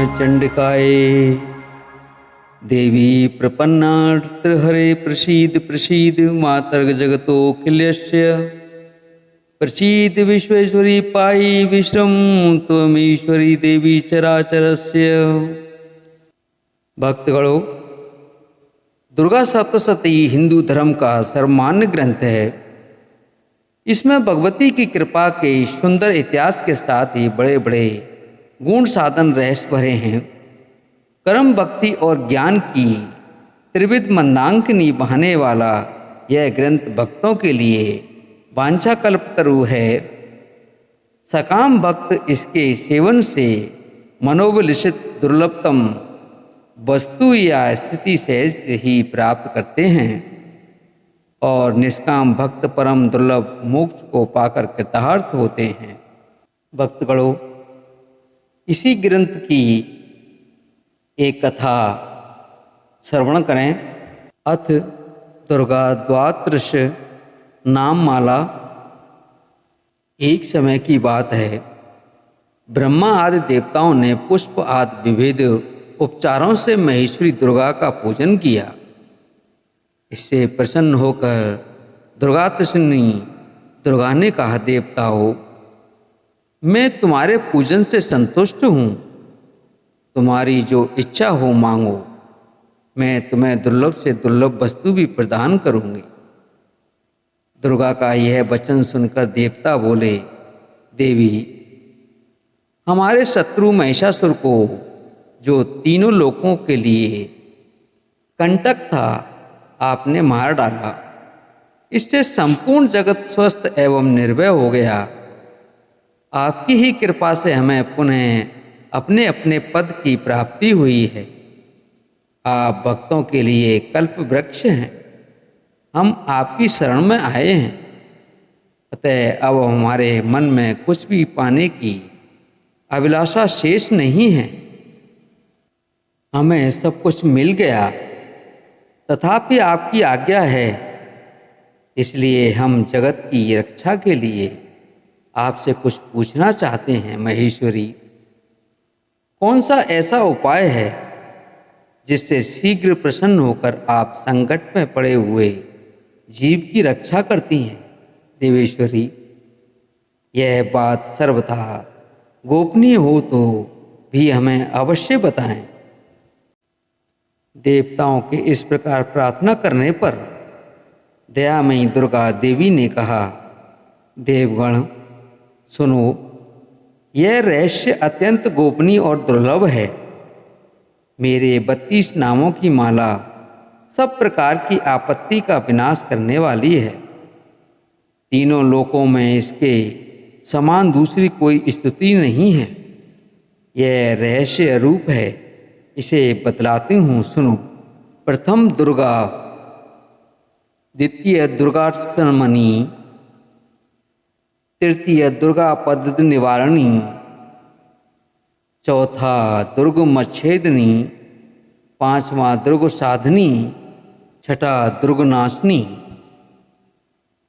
चंडिकाय। देवी प्रपन्नार्तहरे प्रसीद प्रसीद मातर्ग जगतोऽखिलस्य। प्रसीद विश्वेश्वरी पायी विश्रम त्वमीश्वरी देवी चराचरस्य। भक्तगणों, दुर्गा सप्तशती हिंदू धर्म का सर्वमान्य ग्रंथ है। इसमें भगवती की कृपा के सुंदर इतिहास के साथ ही बड़े बड़े गुण साधन रहस्य भरे हैं। कर्म, भक्ति और ज्ञान की त्रिविध मंदाकिनी बहाने वाला यह ग्रंथ भक्तों के लिए वांछा कल्पतरु है। सकाम भक्त इसके सेवन से मनोविलसित दुर्लभतम वस्तु या स्थिति सहज ही प्राप्त करते हैं और निष्काम भक्त परम दुर्लभ मोक्ष को पाकर कृतार्थ होते हैं। भक्तगणों, इसी ग्रंथ की एक कथा श्रवण करें। अथ दुर्गा द्वादश नाम माला। एक समय की बात है, ब्रह्मा आदि देवताओं ने पुष्प आदि विविध उपचारों से महेश्वरी दुर्गा का पूजन किया। इससे प्रसन्न होकर दुर्गा ने कहा, देवताओं, मैं तुम्हारे पूजन से संतुष्ट हूँ। तुम्हारी जो इच्छा हो मांगो, मैं तुम्हें दुर्लभ से दुर्लभ वस्तु भी प्रदान करूँगी। दुर्गा का यह वचन सुनकर देवता बोले, देवी, हमारे शत्रु महिषासुर को, जो तीनों लोकों के लिए कंटक था, आपने मार डाला। इससे संपूर्ण जगत स्वस्थ एवं निर्भय हो गया। आपकी ही कृपा से हमें पुनः अपने अपने पद की प्राप्ति हुई है। आप भक्तों के लिए कल्प वृक्ष हैं। हम आपकी शरण में आए हैं। अतः अब हमारे मन में कुछ भी पाने की अभिलाषा शेष नहीं है। हमें सब कुछ मिल गया, तथापि आपकी आज्ञा है। इसलिए हम जगत की रक्षा के लिए आपसे कुछ पूछना चाहते हैं। महेश्वरी, कौन सा ऐसा उपाय है जिससे शीघ्र प्रसन्न होकर आप संकट में पड़े हुए जीव की रक्षा करती हैं? देवेश्वरी, यह बात सर्वथा गोपनीय हो तो भी हमें अवश्य बताएं। देवताओं के इस प्रकार प्रार्थना करने पर दयामयी दुर्गा देवी ने कहा, देवगण सुनो, यह रहस्य अत्यंत गोपनीय और दुर्लभ है। मेरे 32 नामों की माला सब प्रकार की आपत्ति का विनाश करने वाली है। तीनों लोकों में इसके समान दूसरी कोई स्तुति नहीं है। यह रहस्य रूप है, इसे बतलाती हूँ, सुनो। प्रथम दुर्गा, द्वितीय दुर्गार्चनमणि, तृतीय दुर्गा पद निवारणी, चौथा दुर्गमच्छेदनी, पांचवा दुर्ग साधनी, छठा दुर्गनाशनी,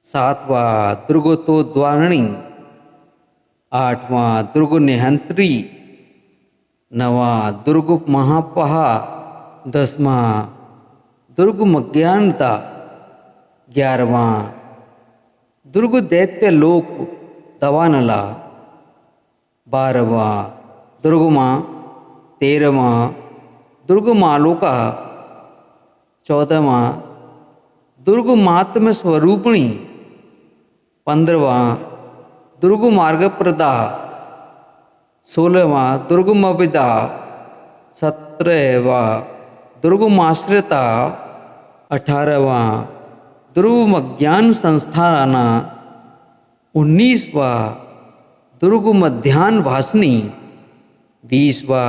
सातवां दुर्गतोद्वारणी, आठवां दुर्ग निहंत्री, नवां दुर्ग महापहा, दसवां दुर्ग मज्ञानता, 11वां दुर्ग दैत्य लोक दवानला, 12वां दुर्गमा, 13वां दुर्ग मालोका, 14वां दुर्ग मातम स्वरूपिणी, 15वां दुर्ग मार्गप्रदा, 16वां दुर्ग मविदा, 17वां दुर्ग माश्रिता, 18वां दुर्ग मज्ञान संस्थाना, 19वां दुर्ग मध्यान्ह भाषणी, 20वां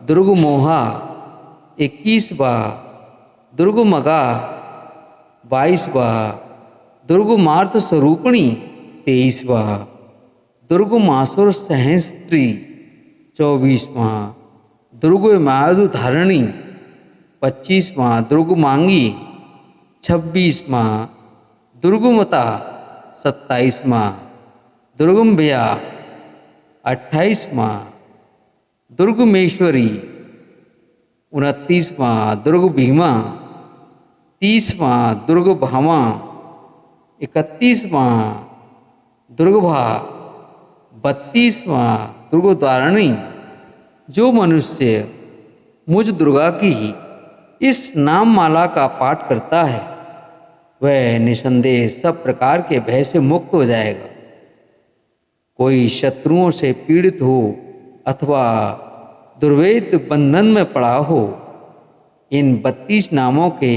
दुर्ग मोहा, 21वां दुर्ग मगा, 22वां दुर्ग मार्त स्वरूपिणी, 23वां दुर्ग मासुर सहस्त्री, 24वां दुर्ग मायु धारणी, 25वां दुर्ग मांगी, 26वां दुर्गमता, 27वां दुर्गम भया, 28वां दुर्गमेश्वरी, 29वां दुर्ग भीमा, 30वां दुर्ग भामा, 31वां दुर्गभा, 32वां दुर्गोद्वारिणी। जो मनुष्य मुझ दुर्गा की इस नाम माला का पाठ करता है वह निसंदेह सब प्रकार के भय से मुक्त हो जाएगा। कोई शत्रुओं से पीड़ित हो अथवा दुर्वेद बंधन में पड़ा हो, इन 32 नामों के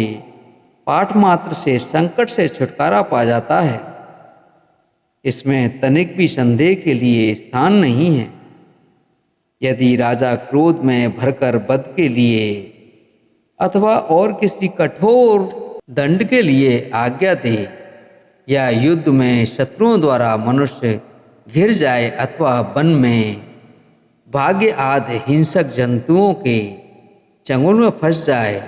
पाठ मात्र से संकट से छुटकारा पा जाता है। इसमें तनिक भी संदेह के लिए स्थान नहीं है। यदि राजा क्रोध में भरकर वध के लिए अथवा और किसी कठोर दंड के लिए आज्ञा दे, या युद्ध में शत्रुओं द्वारा मनुष्य घिर जाए अथवा वन में भाग्य आदि हिंसक जंतुओं के चंगुल में फंस जाए,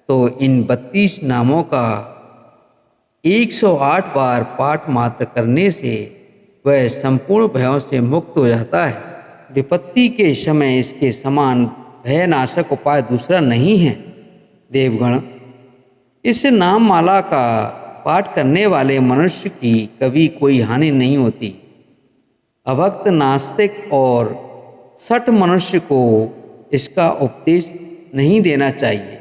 तो इन 32 नामों का 108 बार पाठ मात्र करने से वह संपूर्ण भयों से मुक्त हो जाता है। विपत्ति के समय इसके समान भयनाशक उपाय दूसरा नहीं है। देवगण, इस नाम माला का पाठ करने वाले मनुष्य की कभी कोई हानि नहीं होती। अभक्त, नास्तिक और सठ मनुष्य को इसका उपदेश नहीं देना चाहिए।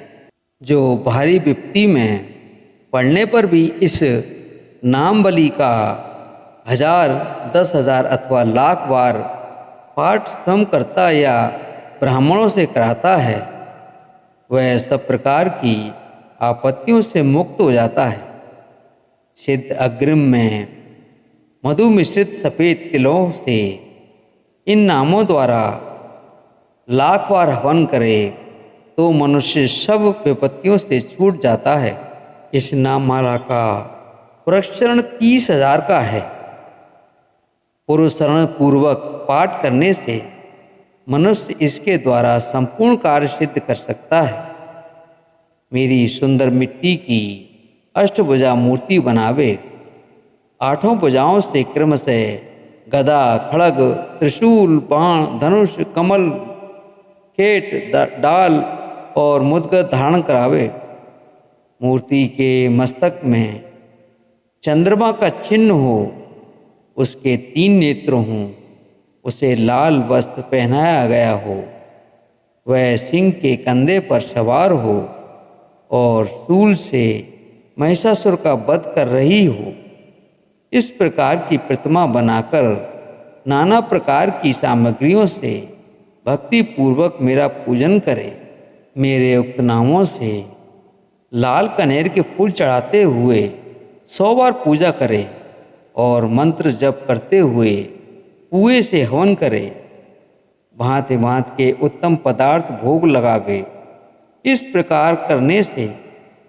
जो भारी विपत्ति में पढ़ने पर भी इस नाम बलि का 1000, 10,000 अथवा लाख बार पाठ स्वयं करता या ब्राह्मणों से कराता है, वह सब प्रकार की आपत्तियों से मुक्त हो जाता है। सिद्ध अग्रिम में मधु मिश्रित सफ़ेद तिलों से इन नामों द्वारा लाख बार हवन करे तो मनुष्य सब विपत्तियों से छूट जाता है। इस नाममाला का पुरस्करण 30,000 का है। पुरस्करण पूर्वक पाठ करने से मनुष्य इसके द्वारा संपूर्ण कार्य सिद्ध कर सकता है। मेरी सुंदर मिट्टी की अष्टभुजा मूर्ति बनावे। 8 भुजाओं से क्रमशः गदा, खड़ग, त्रिशूल, बाण, धनुष, कमल, खेट, डाल और मुद्गत धारण करावे। मूर्ति के मस्तक में चंद्रमा का चिन्ह हो, उसके 3 नेत्र हों, उसे लाल वस्त्र पहनाया गया हो, वह सिंह के कंधे पर सवार हो और शूल से महिषासुर का वध कर रही हो। इस प्रकार की प्रतिमा बनाकर नाना प्रकार की सामग्रियों से भक्ति पूर्वक मेरा पूजन करे। मेरे उक्त नामों से लाल कनेर के फूल चढ़ाते हुए 100 बार पूजा करे और मंत्र जप करते हुए कुएं से हवन करे। भांति भांति के उत्तम पदार्थ भोग लगावे। इस प्रकार करने से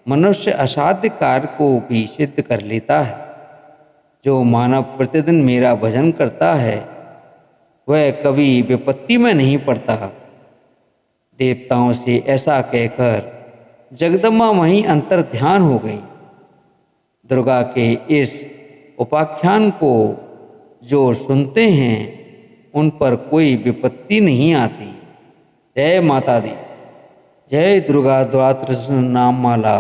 मनुष्य असाध्य कार्य को भी सिद्ध कर लेता है। जो मानव प्रतिदिन मेरा भजन करता है वह कभी विपत्ति में नहीं पड़ता। देवताओं से ऐसा कहकर जगदम्बा वहीं अंतर ध्यान हो गई। दुर्गा के इस उपाख्यान को जो सुनते हैं उन पर कोई विपत्ति नहीं आती। जय माता दी। जय दुर्गा द्वादश नाम माला।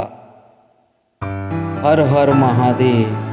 हर हर महादेव।